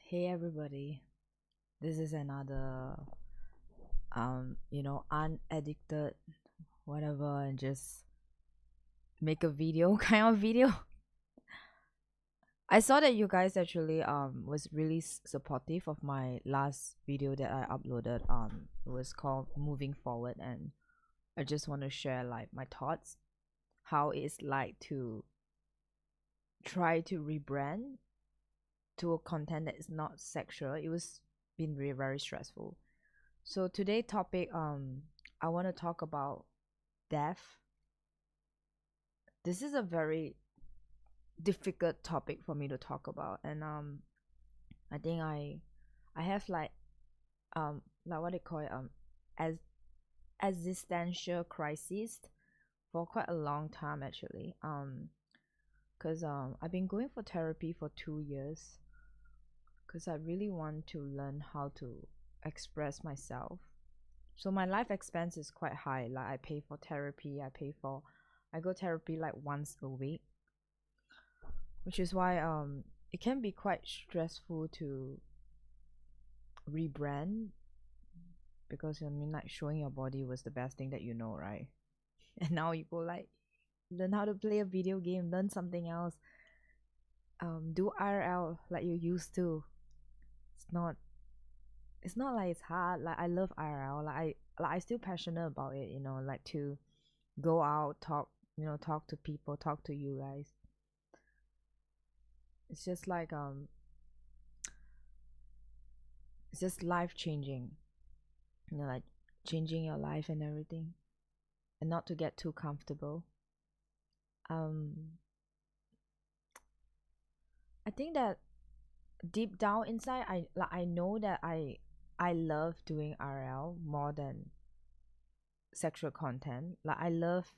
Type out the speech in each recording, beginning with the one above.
Hey everybody, this is another unedited whatever and just make a video kind of video. I saw that you guys actually was really supportive of my last video that I uploaded. It was called Moving Forward, and I just want to share like my thoughts, how it's like to try to rebrand to a content that is not sexual. It was been very very stressful. So today topic I want to talk about death. This is a very difficult topic for me to talk about, and I think I have like what they call it as existential crisis for quite a long time actually. Cuz I've been going for therapy for 2 years cuz I really want to learn how to express myself. So my life expense is quite high. Like I pay for therapy, I go therapy like once a week, which is why it can be quite stressful to rebrand because I mean like showing your body was the best thing that you know, right? And now you go like learn how to play a video game, learn something else, do IRL like you used to. It's not it's not like it's hard. Like I love IRL. I still passionate about it, like to go out, talk, talk to people, talk to you guys. It's just like it's just life changing, like changing your life and everything, and not to get too comfortable. um I think that deep down inside, I know that I love doing RL more than sexual content. Like I love,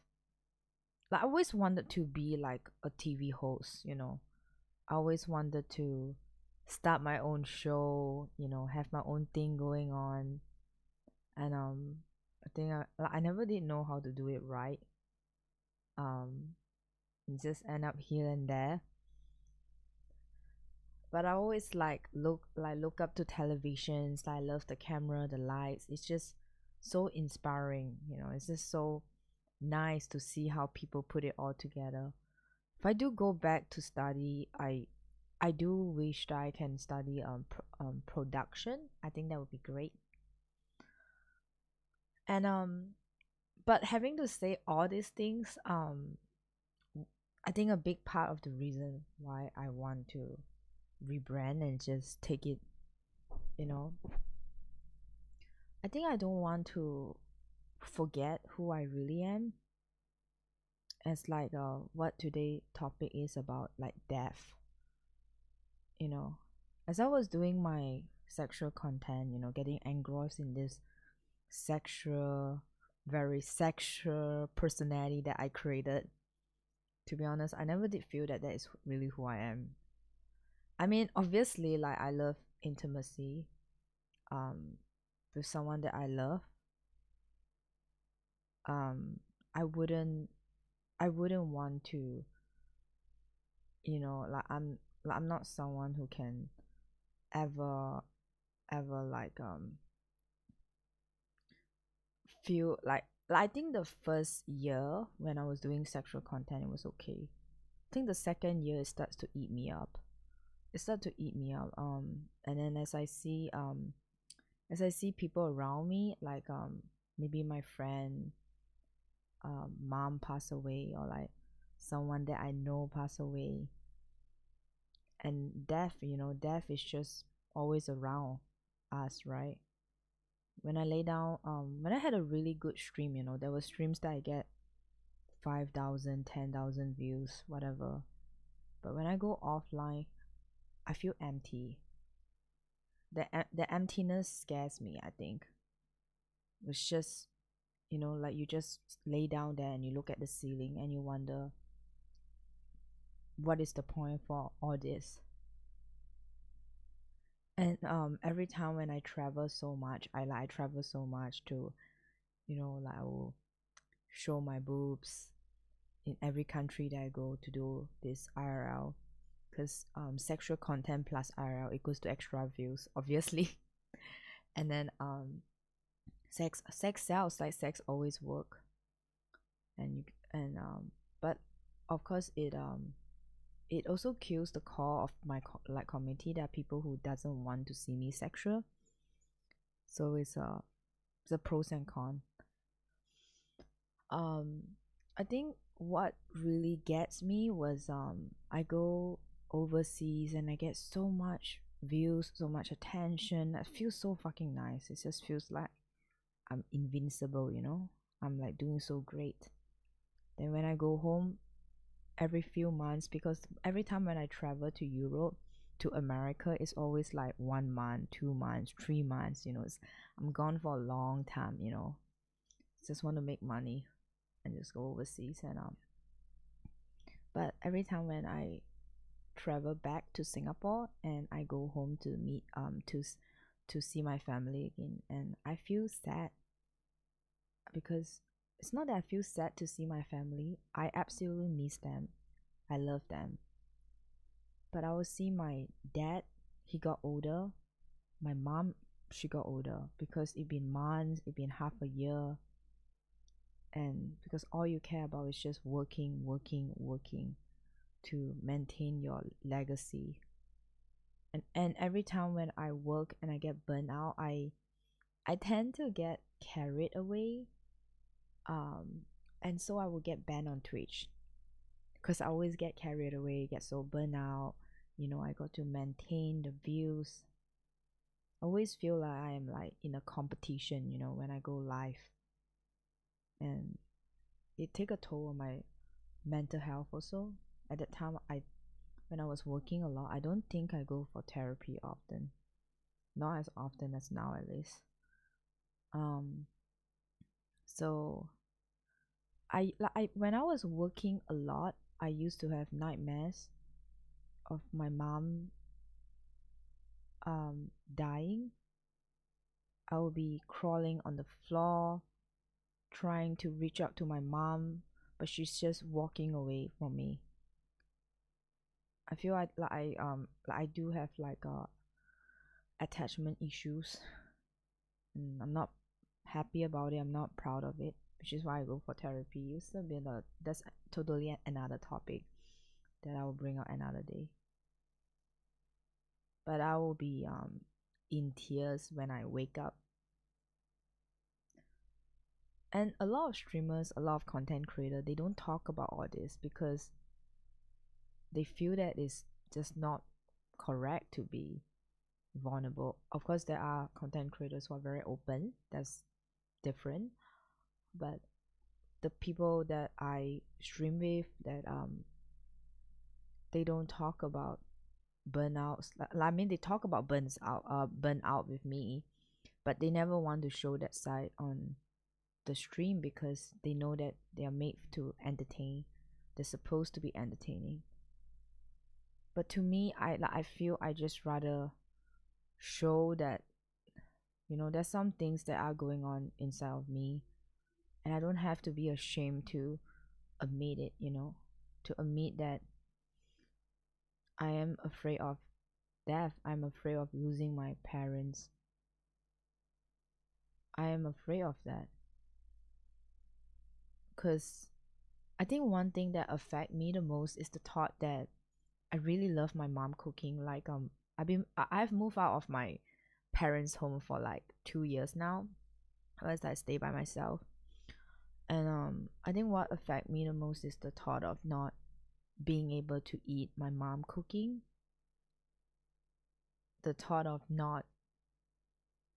like I always wanted to be like a TV host, I always wanted to start my own show, have my own thing going on. And I think I never did know how to do it right. um just end up here and there. But I always look up to televisions. I love the camera, the lights. It's just so inspiring, it's just so nice to see how people put it all together. If I do go back to study, I do wish that I can study production. I think that would be great. And but having to say all these things, I think a big part of the reason why I want to rebrand and just take it, you know, I think I don't want to forget who I really am. As like what today topic is about, like death, you know. As I was doing my sexual content, getting engrossed in this sexual, very sexual personality that I created. To be honest, I never did feel that that is really who I am. I mean, obviously, like I love intimacy, um, with someone that I love. Um, I wouldn't, I wouldn't want to, like I'm not someone who can ever, ever like feel like I think the first year when I was doing sexual content, it was okay. I think the second year it starts to eat me up. It starts to eat me up. And then as I see people around me, like maybe my friend, mom pass away, or like someone that I know pass away, and death, death is just always around us, right? When I lay down, when I had a really good stream, there were streams that I get 5,000, 10,000 views, whatever. But when I go offline, I feel empty. The emptiness scares me, I think. It's just, like you just lay down there and you look at the ceiling and you wonder, what is the point for all this? And every time when I travel so much, I travel so much to, like I will show my boobs in every country that I go to do this IRL, because sexual content plus IRL equals to extra views, obviously. And then sex sells, like sex always work. And you and but of course it also kills the core of my like community. There are people who doesn't want to see me sexual, so it's a pros and cons. um I think what really gets me was I go overseas and I get so much views, so much attention. It feels so fucking nice. It just feels like I'm invincible, you know. I'm like doing so great. Then when I go home every few months, because every time when I travel to Europe, to America, it's always like 1 month, 2 months, 3 months, you know. I'm gone for a long time, you know. Just want to make money and just go overseas. And but every time when I travel back to Singapore and I go home to meet to see my family again, and I feel sad, because it's not that I feel sad to see my family. I absolutely miss them. I love them. But I will see my dad, he got older. My mom, she got older, because it been months, it been half a year, and because all you care about is just working, working, working to maintain your legacy. And every time when I work and I get burnt out, I tend to get carried away. Um and so I will get banned on Twitch, because I always get carried away, get so burnt out. You know, I got to maintain the views. I always feel like I am like in a competition, you know, when I go live. And it take a toll on my mental health also. At that time, when I was working a lot, I don't think I go for therapy often. Not as often as now, at least. Um so I when I was working a lot, I used to have nightmares of my mom dying. I would be crawling on the floor trying to reach out to my mom, but she's just walking away from me. I feel like I do have like attachment issues, and I'm not happy about it. I'm not proud of it, which is why I go for therapy. It's a bit that's totally another topic that I will bring out another day. But I will be in tears when I wake up. And a lot of streamers, a lot of content creators, they don't talk about all this because they feel that it's just not correct to be vulnerable. Of course, there are content creators who are very open. That's different. But the people that I stream with, that they don't talk about burnouts. I mean, they talk about burnout with me, but they never want to show that side on the stream, because they know that they are made to entertain. They're supposed to be entertaining. But to me, I feel I just rather show that, you know, there's some things that are going on inside of me, and I don't have to be ashamed to admit it, you know, to admit that I am afraid of death. I'm afraid of losing my parents. I am afraid of that, because I think one thing that affect me the most is the thought that I really love my mom cooking. Like I've moved out of my parents' home for like 2 years now, as I stay by myself. And I think what affect me the most is the thought of not being able to eat my mom cooking. The thought of not,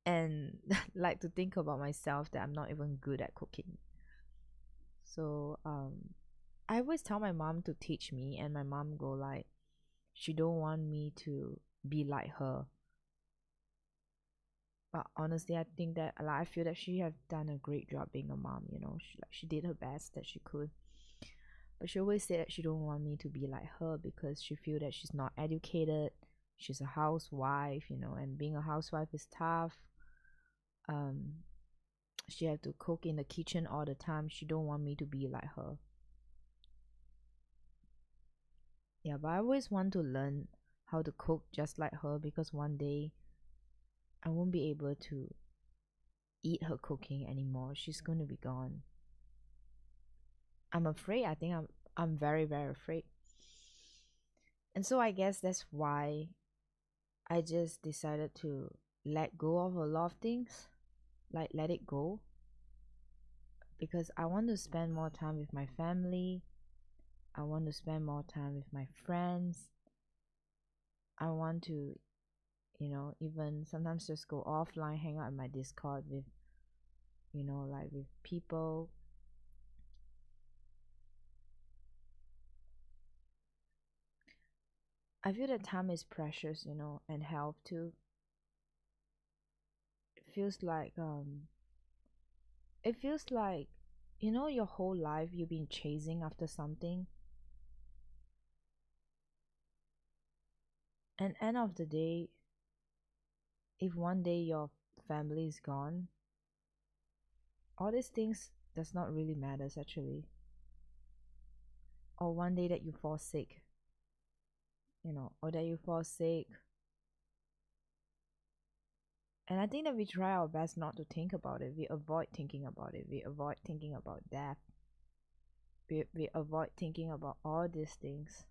and like to think about myself that I'm not even good at cooking. So I always tell my mom to teach me, and my mom go like she don't want me to be like her. But honestly, I think that like, I feel that she have done a great job being a mom. You know, she did her best that she could. But she always said that she don't want me to be like her, because she feel that she's not educated. She's a housewife, you know, and being a housewife is tough. Um, she have to cook in the kitchen all the time. She don't want me to be like her. Yeah, but I always want to learn how to cook just like her, because one day I won't be able to eat her cooking anymore. She's going to be gone. I'm afraid. I think I'm very very afraid. And so I guess that's why I just decided to let go of a lot of things, like let it go, because I want to spend more time with my family. I want to spend more time with my friends. I want to, even sometimes just go offline, hang out in my Discord with, like with people. I feel that time is precious, and health too. It feels like it feels like your whole life you've been chasing after something, and end of the day, if one day your family is gone, all these things does not really matters actually. Or one day that you fall sick, or that you fall sick. And I think that we try our best not to think about it. We avoid thinking about it. We avoid thinking about death. We avoid thinking about all these things.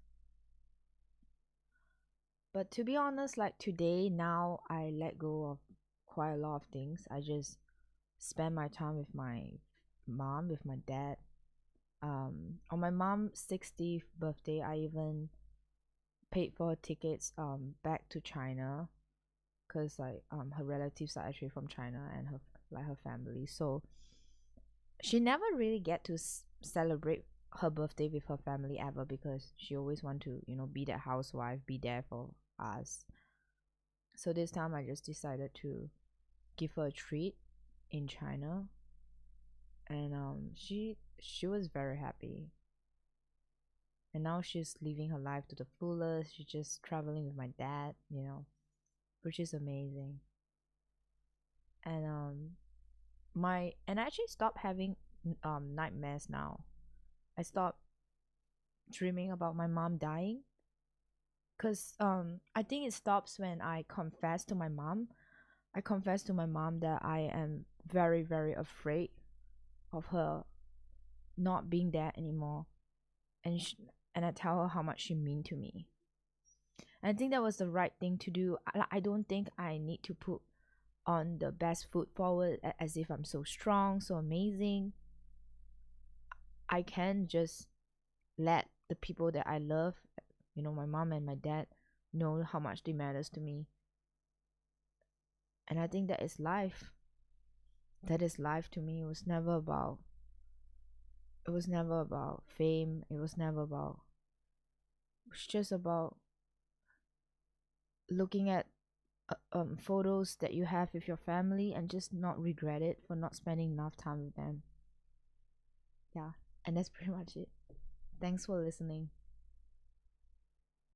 But to be honest, like today, now I let go of quite a lot of things. I just spend my time with my mom, with my dad. On my mom's 60th birthday, I even paid for her tickets back to China, because like her relatives are actually from China, and her family. So she never really get to celebrate her birthday with her family ever, because she always want to be that housewife, be there for us. So this time I just decided to give her a treat in China, and she was very happy. And now she's living her life to the fullest. She's just traveling with my dad, which is amazing. And I actually stopped having nightmares now. I stopped dreaming about my mom dying, because I think it stops when I confess to my mom. I confess to my mom that I am very very afraid of her not being there anymore, and and I tell her how much she mean to me. And I think that was the right thing to do. I don't think I need to put on the best foot forward, as if I'm so strong, so amazing. I can just let the people that I love, my mom and my dad, know how much they matters to me. And I think that is life. That is life to me. It was never about fame. It's just about looking at photos that you have with your family, and just not regret it for not spending enough time with them. Yeah, and that's pretty much it. Thanks for listening.